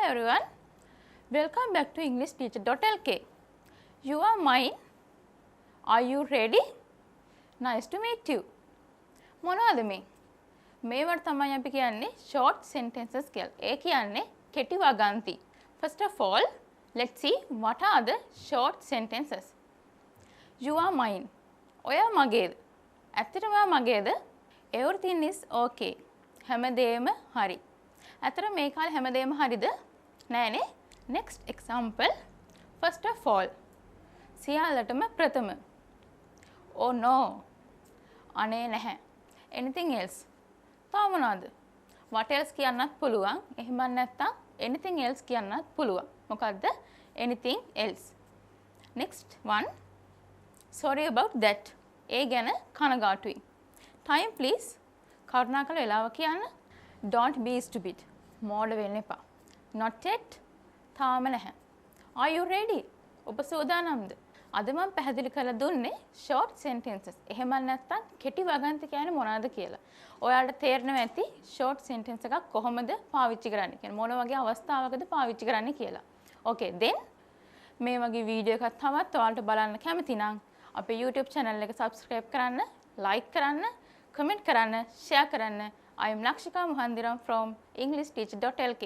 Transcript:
everyone, welcome back to EnglishTeacher.lk. You are mine. Are you ready? Nice to meet you. මොනවද මේ? මේවට තමයි අපි කියන්නේ short sentences කියලා. ඒ කියන්නේ කෙටි වගන්ති. First of all, let's see what are the short sentences. You are mine. ඔයා මගේද? ඇත්තටම ඔයා මගේද? Everything is okay. හැමදේම හරි. ඇත්තට මේ කාලේ හැමදේම හරිද? නෑනේ. Next example. First of all, සියල්ලටම ප්‍රථම. Oh no. අනේ නැහැ. Anything else? තව මොනවද? What else කියන්නත් පුළුවන්. එහෙම නැත්නම් anything else කියන්නත් පුළුවන්. මොකද්ද? Anything else. Next one. Sorry about that. ඒ ගැන කනගාටුයි. Time please. කරුණාකර වෙලාව කියන්න. Don't be stupid. මෝඩ වෙන්න එපා. Not yet. තාම නැහැ. Are you ready? ඔබ සූදානම්ද? අද මම පැහැදිලි කරලා දුන්නේ short sentences. එහෙම නැත්නම් කෙටි වගන්ති කියන්නේ මොනවද කියලා. ඔයාලට තේරෙනවා ඇති short sentence එකක් කොහොමද පාවිච්චි කරන්නේ කියන්නේ මොන වගේ අවස්ථාවකද පාවිච්චි කරන්නේ කියලා. Okay, then මේ වගේ වීඩියෝ එකක් තවත් ඔයාලට බලන්න කැමති නම් අපේ YouTube channel එක subscribe කරන්න, like කරන්න, comment කරන්න, share කරන්න. I am Lakshika Mohandiram from EnglishTeacher.lk.